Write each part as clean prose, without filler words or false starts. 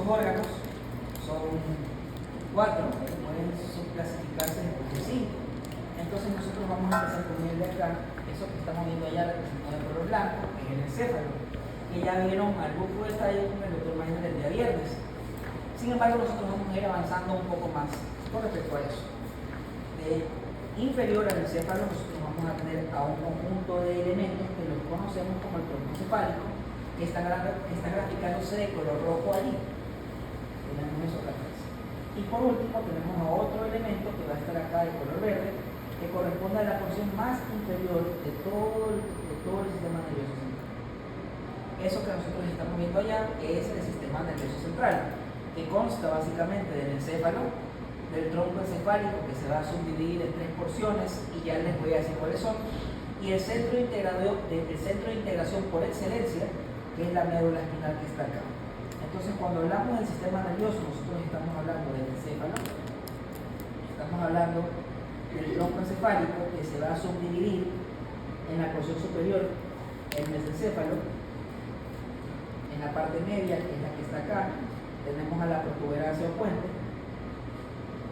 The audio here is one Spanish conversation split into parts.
estos órganos son 4, que pueden subclasificarse en 5. Entonces nosotros vamos a empezar con el de acá, eso que estamos viendo allá representado de color blanco, que es el encéfalo, que ya vieron al grupo de detalle con el doctor Mayer el día viernes. Sin embargo, nosotros vamos a ir avanzando un poco más con respecto a eso. De inferior al encéfalo, nosotros vamos a tener a un conjunto de elementos que los conocemos como el tronco cefálico, que está graficándose de color rojo allí. Tenemos eso acá atrás. Y por último, tenemos a otro elemento que va a estar acá de color verde, que corresponde a la porción más inferior de todo el sistema nervioso central. Eso que nosotros estamos viendo allá es el sistema nervioso central, que consta básicamente del encéfalo, del tronco encefálico, que se va a subdividir en 3 porciones, y ya les voy a decir cuáles son, y el centro de integración por excelencia, que es la médula espinal que está acá. Entonces, cuando hablamos del sistema nervioso, nosotros estamos hablando del encéfalo, estamos hablando del tronco encefálico, que se va a subdividir en la porción superior, el mesencéfalo, en la parte media, que es la que está acá, tenemos a la protuberancia o puente,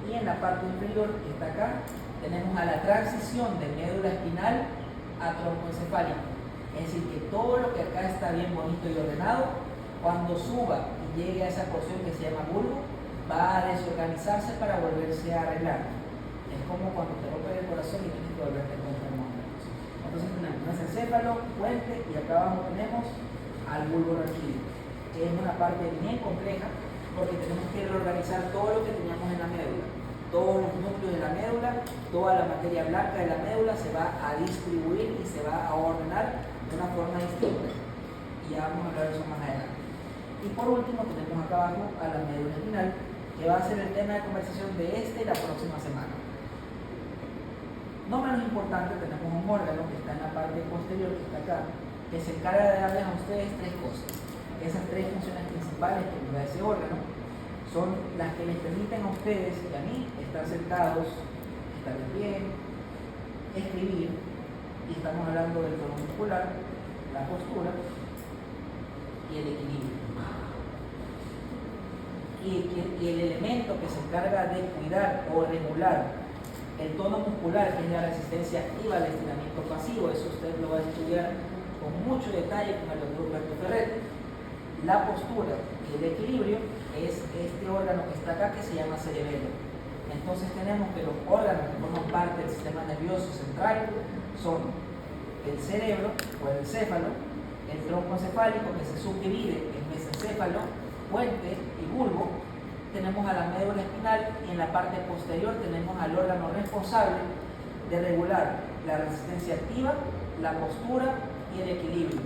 y en la parte inferior, que está acá, tenemos a la transición de médula espinal a tronco encefálico. Es decir, que todo lo que acá está bien bonito y ordenado, cuando suba y llegue a esa porción que se llama bulbo, va a desorganizarse para volverse a arreglar. Es como cuando te rompe el corazón y tienes que volverte a encontrar. Entonces tenemos mesencéfalo, puente, y acá abajo tenemos al bulbo raquídeo, que es una parte bien compleja, porque tenemos que reorganizar todo lo que teníamos en la médula. Todos los núcleos de la médula, toda la materia blanca de la médula se va a distribuir y se va a ordenar de una forma distinta. Y ya vamos a hablar de eso más adelante. Y por último tenemos acá abajo a la médula espinal, que va a ser el tema de conversación de esta y la próxima semana. No menos importante, tenemos un órgano que está en la parte posterior, que está acá, que se encarga de darles a ustedes 3 cosas. Esas 3 funciones principales que nos da ese órgano son las que les permiten a ustedes y a mí estar sentados, estar de pie, escribir, y estamos hablando del tono muscular, la postura y el equilibrio. Y el elemento que se encarga de cuidar o regular el tono muscular, que es la resistencia activa al estiramiento pasivo, eso usted lo va a estudiar con mucho detalle con el doctor Humberto Ferretti. La postura y el equilibrio es este órgano que está acá, que se llama cerebelo. Entonces tenemos que los órganos que forman parte del sistema nervioso central son el cerebro o el encéfalo, el tronco encefálico, que se subdivide en mesencéfalo, puente y bulbo. Tenemos a la médula espinal, y en la parte posterior tenemos al órgano responsable de regular la resistencia activa, la postura y el equilibrio.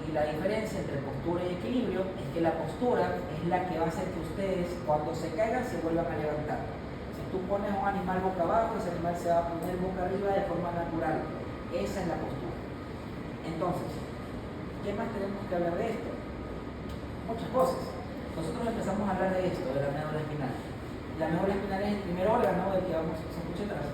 Y la diferencia entre postura y equilibrio es que la postura es la que va a hacer que ustedes, cuando se caigan, se vuelvan a levantar. Si tú pones a un animal boca abajo, ese animal se va a poner boca arriba de forma natural. Esa es la postura. Entonces, ¿qué más tenemos que hablar de esto? Muchas cosas. Nosotros empezamos a hablar de esto, de la médula espinal. La médula espinal es el primer órgano del que vamos a escuchar atrás.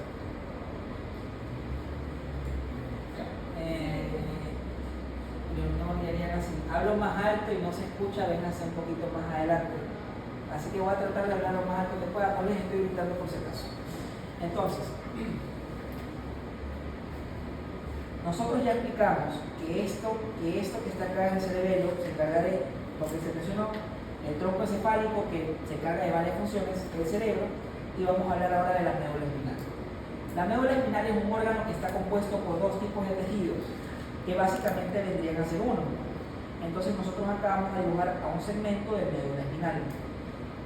Hablo más alto y no se escucha, vénganse un poquito más adelante. Así que voy a tratar de hablar lo más alto que pueda, no les estoy gritando por si acaso. Entonces, nosotros ya explicamos que esto que está acá en el cerebelo se encarga de lo que se mencionó, el tronco encefálico, que se encarga de varias funciones del cerebro, y vamos a hablar ahora de la médula espinal. La médula espinal es un órgano que está compuesto por 2 tipos de tejidos, que básicamente vendrían a ser uno. Entonces nosotros acá vamos a dibujar a un segmento de médula espinal.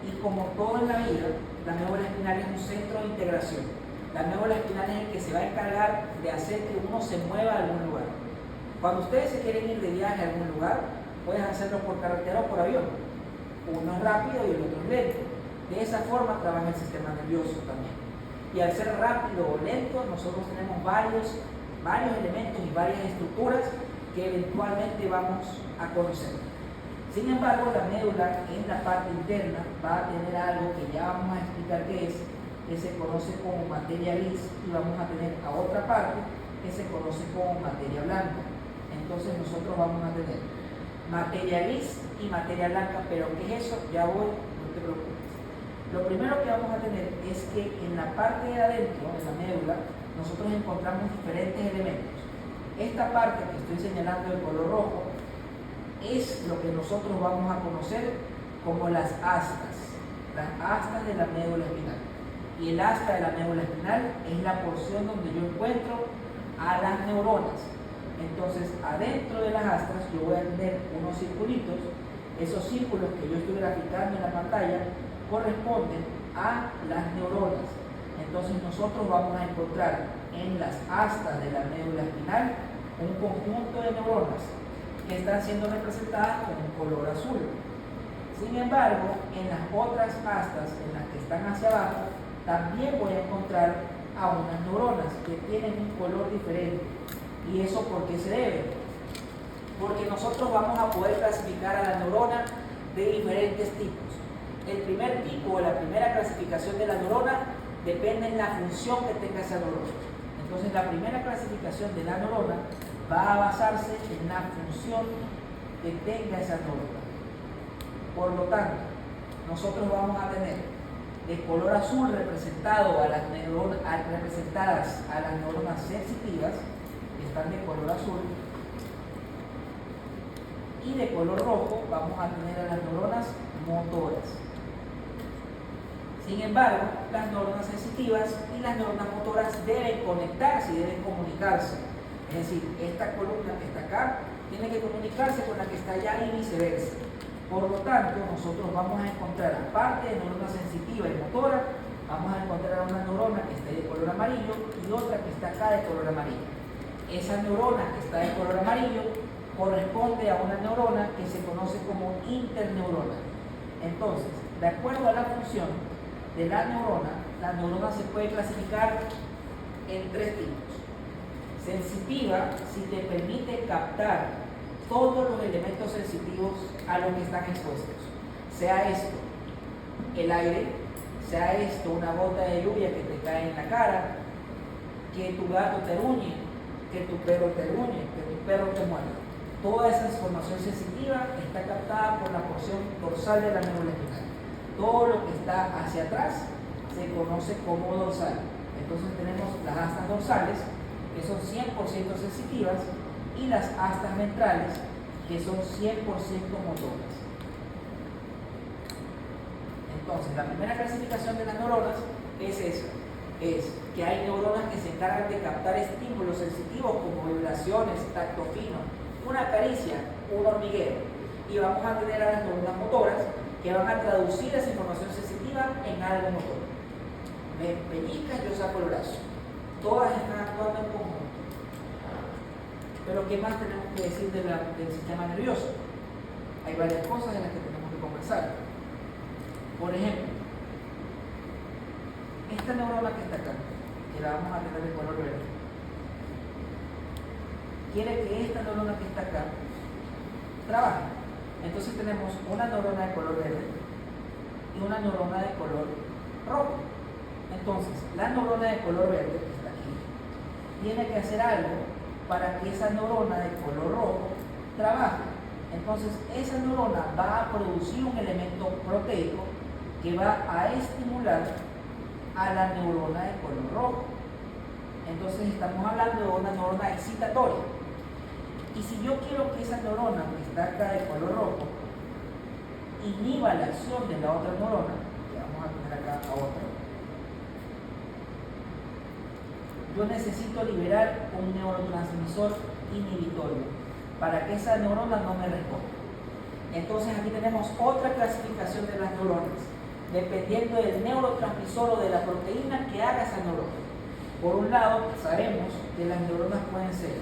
Y como todo en la vida, la médula espinal es un centro de integración. La médula espinal es el que se va a encargar de hacer que uno se mueva a algún lugar. Cuando ustedes se quieren ir de viaje a algún lugar, pueden hacerlo por carretera o por avión. Uno es rápido y el otro es lento. De esa forma trabaja el sistema nervioso también. Y al ser rápido o lento, nosotros tenemos varios elementos y varias estructuras que eventualmente vamos a conocer. Sin embargo, la médula en la parte interna va a tener algo que ya vamos a explicar qué es, que se conoce como materia gris, y vamos a tener a otra parte que se conoce como materia blanca. Entonces nosotros vamos a tener materia gris y materia blanca, pero ¿qué es eso? Ya voy, no te preocupes. Lo primero que vamos a tener es que en la parte de adentro, en la médula, nosotros encontramos diferentes elementos. Esta parte que estoy señalando de color rojo es lo que nosotros vamos a conocer como las astas de la médula espinal. Y el asta de la médula espinal es la porción donde yo encuentro a las neuronas. Entonces, adentro de las astas yo voy a tener unos circulitos. Esos círculos que yo estoy graficando en la pantalla corresponden a las neuronas. Entonces, nosotros vamos a encontrar en las astas de la médula espinal un conjunto de neuronas que están siendo representadas con un color azul. Sin embargo, en las otras astas, en las que están hacia abajo, también voy a encontrar a unas neuronas que tienen un color diferente. ¿Y eso por qué se debe? Porque nosotros vamos a poder clasificar a la neurona de diferentes tipos. El primer tipo o la primera clasificación de la neurona depende en la función que tenga esa neurona. Entonces, la primera clasificación de la neurona va a basarse en la función que tenga esa neurona. Por lo tanto, nosotros vamos a tener de color azul representadas a las neuronas sensitivas, que están de color azul, y de color rojo vamos a tener a las neuronas motoras. Sin embargo, las neuronas sensitivas y las neuronas motoras deben conectarse y deben comunicarse. Es decir, esta columna que está acá tiene que comunicarse con la que está allá y viceversa. Por lo tanto, nosotros vamos a encontrar, aparte de neurona sensitiva y motora, vamos a encontrar una neurona que está de color amarillo y otra que está acá de color amarillo. Esa neurona que está de color amarillo corresponde a una neurona que se conoce como interneurona. Entonces, de acuerdo a la función de la neurona se puede clasificar en tres tipos. Sensitiva, si te permite captar todos los elementos sensitivos a los que están expuestos. Sea esto el aire, sea esto una gota de lluvia que te cae en la cara, que tu gato te ruñe, que tu perro te ruñe, que tu perro te muerda. Toda esa información sensitiva está captada por la porción dorsal de la médula espinal. Todo lo que está hacia atrás se conoce como dorsal. Entonces tenemos las astas dorsales, que son 100% sensitivas, y las astas ventrales, que son 100% motoras. Entonces, la primera clasificación de las neuronas es esa. Es que hay neuronas que se encargan de captar estímulos sensitivos como vibraciones, tacto fino, una caricia, un hormigueo. Y vamos a tener a las neuronas motoras que van a traducir esa información sensitiva en algo motor. Me pellizcas, yo saco el brazo. Todas están actuando en conjunto. Pero ¿qué más tenemos que decir del sistema nervioso? Hay varias cosas en las que tenemos que conversar. Por ejemplo, esta neurona que está acá, que la vamos a tener de color verde, quiere que esta neurona que está acá trabaje. Entonces tenemos una neurona de color verde y una neurona de color rojo. Entonces, la neurona de color verde, que está aquí, tiene que hacer algo para que esa neurona de color rojo trabaje. Entonces, esa neurona va a producir un elemento proteico que va a estimular a la neurona de color rojo. Entonces, estamos hablando de una neurona excitatoria. Y si yo quiero que esa neurona que está acá de color rojo inhiba la acción de la otra neurona, que vamos a tener acá a otra, yo necesito liberar un neurotransmisor inhibitorio para que esa neurona no me responda. Entonces aquí tenemos otra clasificación de las neuronas, dependiendo del neurotransmisor o de la proteína que haga esa neurona. Por un lado, sabemos que las neuronas pueden ser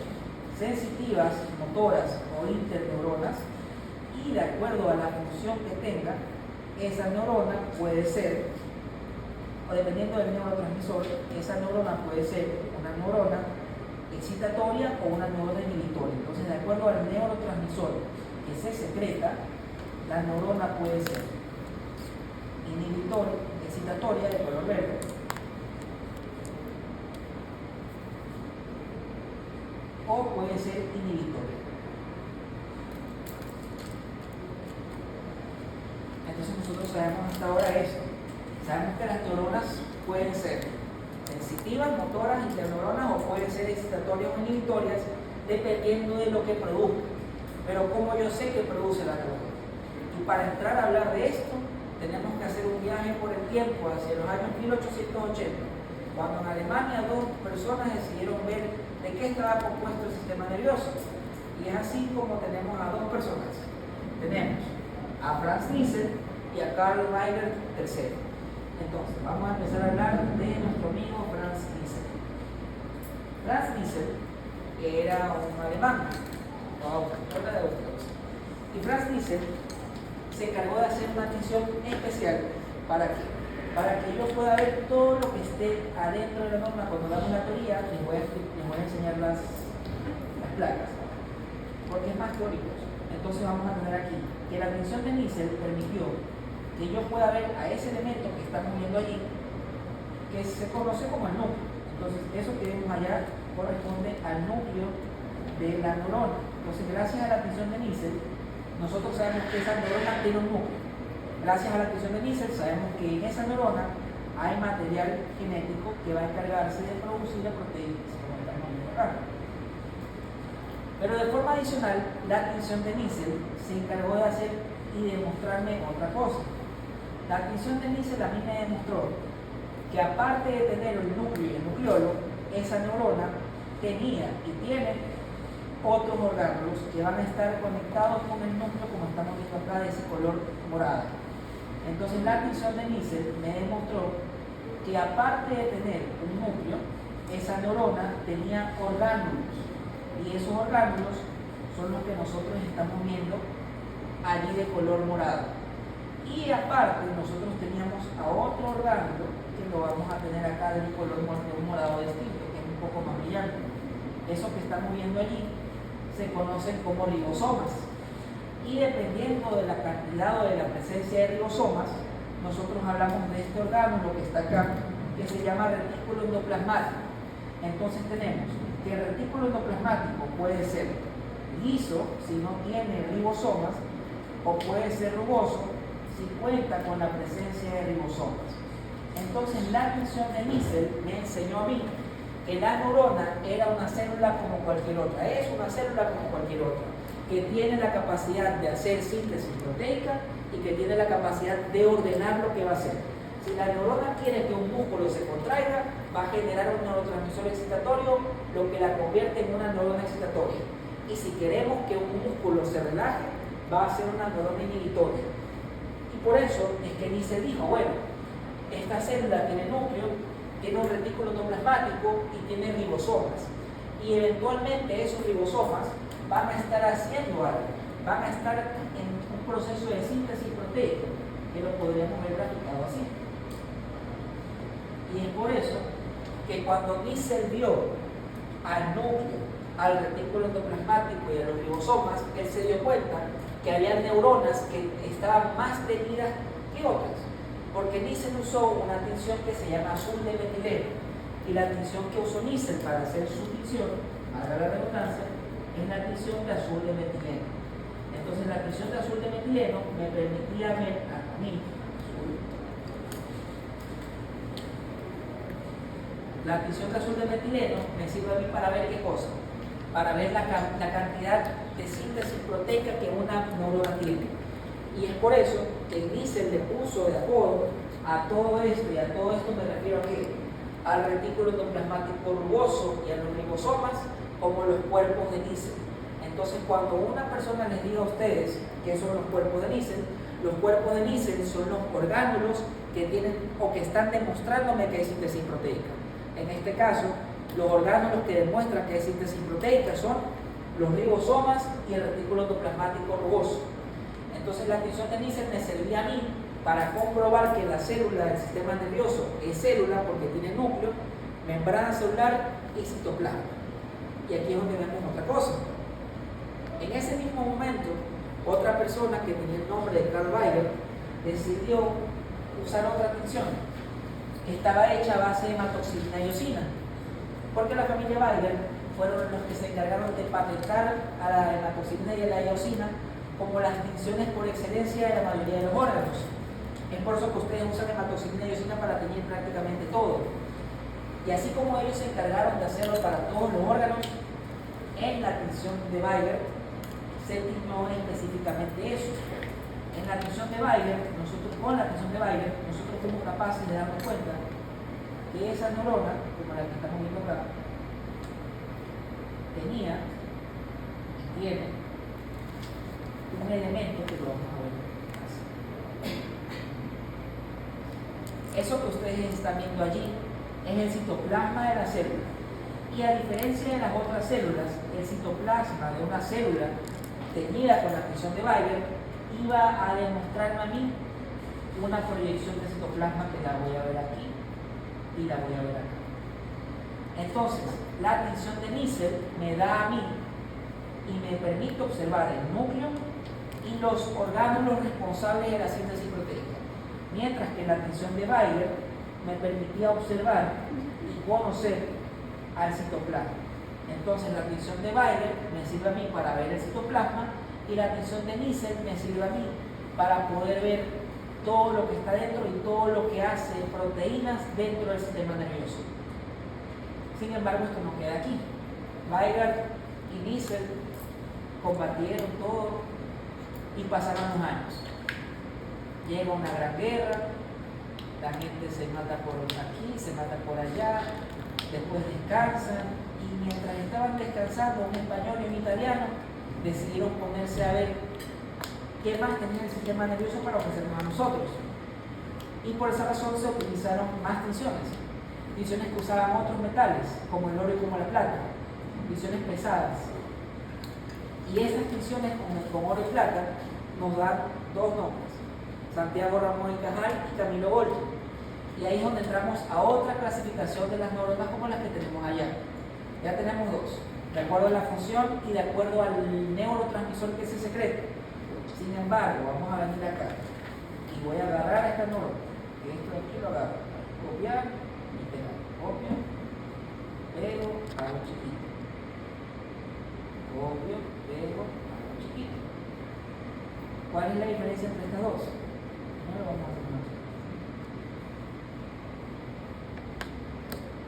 sensitivas, motoras o interneuronas, y de acuerdo a la función que tenga, esa neurona puede ser, o dependiendo del neurotransmisor, esa neurona puede ser una neurona excitatoria o una neurona inhibitoria. Entonces, de acuerdo al neurotransmisor que se secreta, la neurona puede ser inhibitoria, excitatoria de color verde, o puede ser inhibitoria. Entonces nosotros sabemos hasta ahora esto. Sabemos que las neuronas pueden ser sensitivas, motoras, interneuronas, o pueden ser excitatorias o inhibitorias, dependiendo de lo que produzca. Pero ¿cómo yo sé que produce la neurona? Y para entrar a hablar de esto, tenemos que hacer un viaje por el tiempo hacia los años 1880, cuando en Alemania dos personas decidieron ver de qué estaba compuesto el sistema nervioso. Y es así como tenemos a dos personas. Tenemos a Franz Niesel y a Carl Weiger III. Entonces, vamos a empezar a hablar de nuestro amigo Franz Niesel. Franz Niesel era un alemán, y Franz Niesel se encargó de hacer una atención especial. ¿Para qué? Para que yo pueda ver todo lo que esté adentro de la norma. Cuando damos la teoría, les voy a enseñar las placas, porque es más teórico. Entonces vamos a tener aquí que la atención de Niesel permitió que yo pueda ver a ese elemento que estamos viendo allí, que se conoce como el núcleo. Entonces eso que vemos allá corresponde al núcleo de la neurona. Entonces, gracias a la atención de Niesel, nosotros sabemos que esa neurona tiene un núcleo. Gracias a la atención de Niesel, sabemos que en esa neurona hay material genético que va a encargarse de producir la proteína, como estamos viendo acá. Pero de forma adicional, la atención de Niesel se encargó de hacer y demostrarme otra cosa. La atención de Niesel a mí me demostró que, aparte de tener el núcleo y el nucleolo, esa neurona tenía y tiene otros órganos que van a estar conectados con el núcleo, como estamos viendo acá, de ese color morado. Entonces la atención de Niesel me demostró que, aparte de tener un núcleo, esa neurona tenía orgánulos, y esos orgánulos son los que nosotros estamos viendo allí de color morado. Y aparte nosotros teníamos a otro orgánulo que lo vamos a tener acá de un color de un morado distinto, que es un poco más brillante. Eso que estamos viendo allí se conocen como ribosomas, y dependiendo de la cantidad o de la presencia de ribosomas, nosotros hablamos de este orgánulo que está acá, que se llama retículo endoplasmático. Entonces tenemos que el retículo endoplasmático puede ser liso si no tiene ribosomas, o puede ser rugoso si cuenta con la presencia de ribosomas. Entonces la atención de Niesel me enseñó a mí que la neurona era una célula como cualquier otra, es una célula como cualquier otra, que tiene la capacidad de hacer síntesis proteica y que tiene la capacidad de ordenar lo que va a hacer. Si la neurona quiere que un músculo se contraiga, va a generar un neurotransmisor excitatorio, lo que la convierte en una neurona excitatoria. Y si queremos que un músculo se relaje, va a ser una neurona inhibitoria. Y por eso es que Niesel dijo, bueno, esta célula tiene núcleo, tiene un retículo endoplasmático y tiene ribosomas. Y eventualmente esos ribosomas van a estar haciendo algo, van a estar en un proceso de síntesis proteica, que lo podríamos ver graficado así. Y es por eso que cuando Niesel vio al núcleo, al retículo endoplasmático y a los ribosomas, él se dio cuenta que había neuronas que estaban más teñidas que otras, porque Niesel usó una tinción que se llama azul de metileno, y la tinción que usó Niesel para hacer su tinción, haga la redundancia, es la tinción de azul de metileno. Entonces la tinción de azul de metileno me permitía ver a mí, la tinción de azul de metileno me sirve a mí para ver qué cosa, para ver la cantidad de síntesis proteica que una neurona tiene. Y es por eso que Niesel le puso de apodo a todo esto, y a todo esto me refiero a qué, al retículo endoplasmático rugoso y a los ribosomas, como los cuerpos de Niesel. Entonces, cuando una persona les diga a ustedes qué son los cuerpos de Niesel, los cuerpos de Niesel son los orgánulos que tienen o que están demostrándome que hay síntesis proteica. En este caso, los orgánulos que demuestran que hay síntesis proteica son los ribosomas y el retículo endoplasmático rugoso. Entonces, la tinción de Niesel me servía a mí para comprobar que la célula del sistema nervioso es célula porque tiene núcleo, membrana celular y citoplasma. Y aquí es donde vemos otra cosa. En ese mismo momento, otra persona que tenía el nombre de Carl Weiger decidió usar otra tinción que estaba hecha a base de hematoxilina y eosina, porque la familia Weiger fueron los que se encargaron de patentar a la hematoxilina y a la eosina como las tinciones por excelencia de la mayoría de los órganos. Es por eso que ustedes usan hematoxilina y eosina para teñir prácticamente todo. Y así como ellos se encargaron de hacerlo para todos los órganos, en la tinción de Bayer se tiñó específicamente eso. En la tinción de Bayer, con la tinción de Bayer, nosotros fuimos capaces de darnos cuenta que esa neurona, como la que estamos viendo acá, tenía y tiene un elemento que lo vamos a ver así. Eso que ustedes están viendo allí es el citoplasma de la célula. Y a diferencia de las otras células, el citoplasma de una célula teñida con la tinción de Bayer iba a demostrarme a mí una proyección de citoplasma que la voy a ver aquí y la voy a ver acá. Entonces, la tinción de Nissl me da a mí y me permite observar el núcleo y los orgánulos responsables de la síntesis proteica, mientras que la tinción de Bayer me permitía observar y conocer al citoplasma. Entonces la tinción de Bayer me sirve a mí para ver el citoplasma y la tinción de Nissl me sirve a mí para poder ver todo lo que está dentro y todo lo que hace proteínas dentro del sistema nervioso. Sin embargo, esto no queda aquí. Bayer y Nissl combatieron todo y pasaron los años. Llega una gran guerra, la gente se mata por aquí, se mata por allá, después descansan, y mientras estaban descansando un español y un italiano decidieron ponerse a ver qué más tenía el sistema nervioso para ofrecernos a nosotros, y por esa razón se utilizaron más tinciones que usaban otros metales como el oro y como la plata, tinciones pesadas, y esas tinciones con oro y plata nos dan dos nombres: Santiago Ramón y Cajal y Camilo Golgi. Y ahí es donde entramos a otra clasificación de las neuronas como las que tenemos allá. Ya tenemos dos, de acuerdo a la función y de acuerdo al neurotransmisor que se secreta. Sin embargo, vamos a venir acá y voy a agarrar esta neurona, que esto de aquí lo agarro, copiar y pegar, copio, pego, hago chiquito, copio, pego, hago chiquito. ¿Cuál es la diferencia entre estas dos? No lo vamos a hacer más.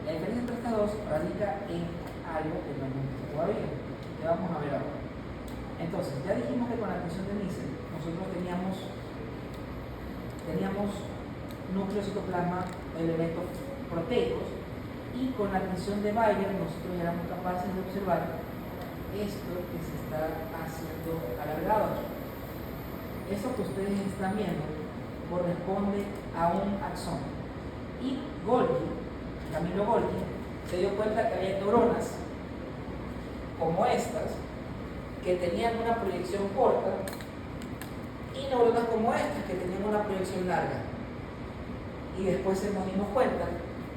La diferencia entre estas dos radica en algo que no hemos visto todavía, que vamos a ver ahora. Entonces, ya dijimos que con la tinción de Nissl nosotros teníamos núcleo, citoplasma, elementos proteicos, y con la tinción de Bayer nosotros éramos capaces de observar esto que se está haciendo alargado aquí. Eso que ustedes están viendo corresponde a un axón. Y Camilo Golgi, se dio cuenta que había neuronas como estas que tenían una proyección corta y neuronas como estas que tenían una proyección larga. Y después nos dimos cuenta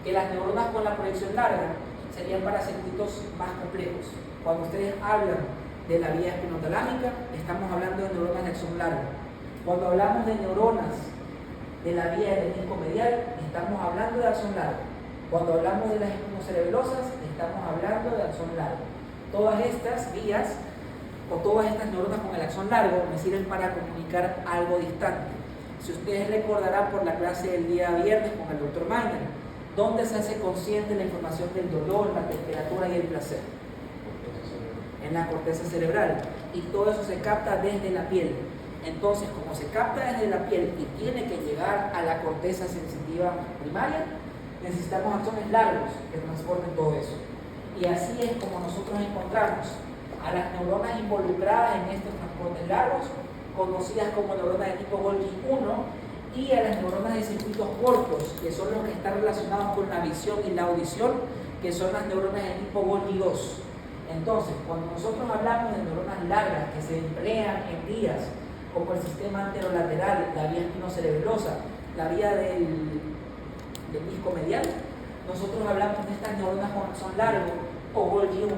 que las neuronas con la proyección larga serían para circuitos más complejos. Cuando ustedes hablan de la vía espinotalámica, estamos hablando de neuronas de axón largo. Cuando hablamos de neuronas de la vía del disco medial, estamos hablando de axón largo. Cuando hablamos de las espinocerebelosas, estamos hablando de axón largo. Todas estas vías o todas estas neuronas con el axón largo me sirven para comunicar algo distante. Si ustedes recordarán por la clase del día viernes con el Dr. Maynard, ¿dónde se hace consciente la información del dolor, la temperatura y el placer? En la corteza cerebral. Y todo eso se capta desde la piel. Entonces, como se capta desde la piel y tiene que llegar a la corteza sensitiva primaria, necesitamos axones largos que transporten todo eso. Y así es como nosotros encontramos a las neuronas involucradas en estos transportes largos, conocidas como neuronas de tipo Golgi 1, y a las neuronas de circuitos cortos, que son los que están relacionados con la visión y la audición, que son las neuronas de tipo Golgi 2. Entonces, cuando nosotros hablamos de neuronas largas que se emplean en vías como el sistema anterolateral, la vía espinocerebelosa, la vía del disco medial, nosotros hablamos de estas neuronas con axón largo o Golgi 1.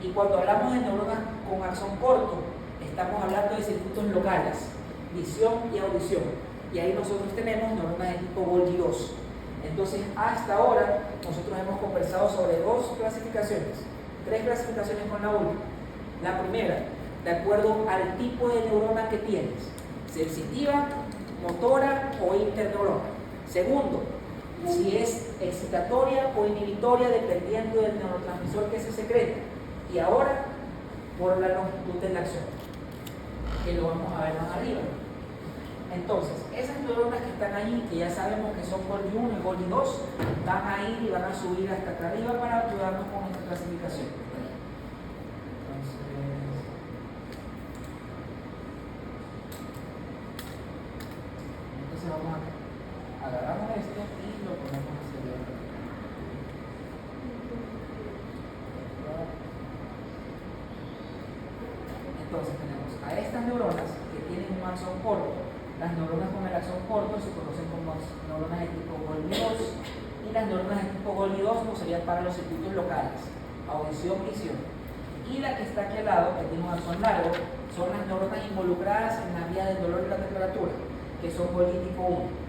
Y cuando hablamos de neuronas con axón corto, estamos hablando de circuitos locales, visión y audición. Y ahí nosotros tenemos neuronas de tipo Golgi 2. Entonces, hasta ahora, nosotros hemos conversado sobre tres clasificaciones con la última. La primera, de acuerdo al tipo de neurona que tienes, sensitiva, motora o interneurona. Segundo, si es excitatoria o inhibitoria dependiendo del neurotransmisor que se secreta. Y ahora, por la longitud de la acción, que lo vamos a ver más arriba. Entonces, esas neuronas que están ahí, que ya sabemos que son Golgi 1 y Golgi 2, van a ir y van a subir hasta acá arriba para ayudarnos con esta clasificación. Entonces vamos a agarramos esto y lo ponemos hacia arriba. Entonces tenemos a estas neuronas que tienen un axón corto. Las neuronas con el axón corto se conocen como neuronas de tipo Golgi 2 y las neuronas de tipo Golgi 2 no serían para los circuitos locales, audición, visión. Y la que está aquí al lado, que tiene un axón largo, son las neuronas involucradas en la vía del dolor y la temperatura, que son Golgi tipo 1.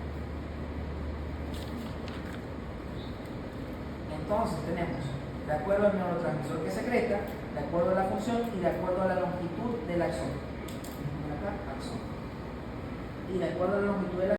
Entonces tenemos, de acuerdo al neurotransmisor que secreta, de acuerdo a la función y de acuerdo a la longitud del axón. Y de acuerdo a la longitud del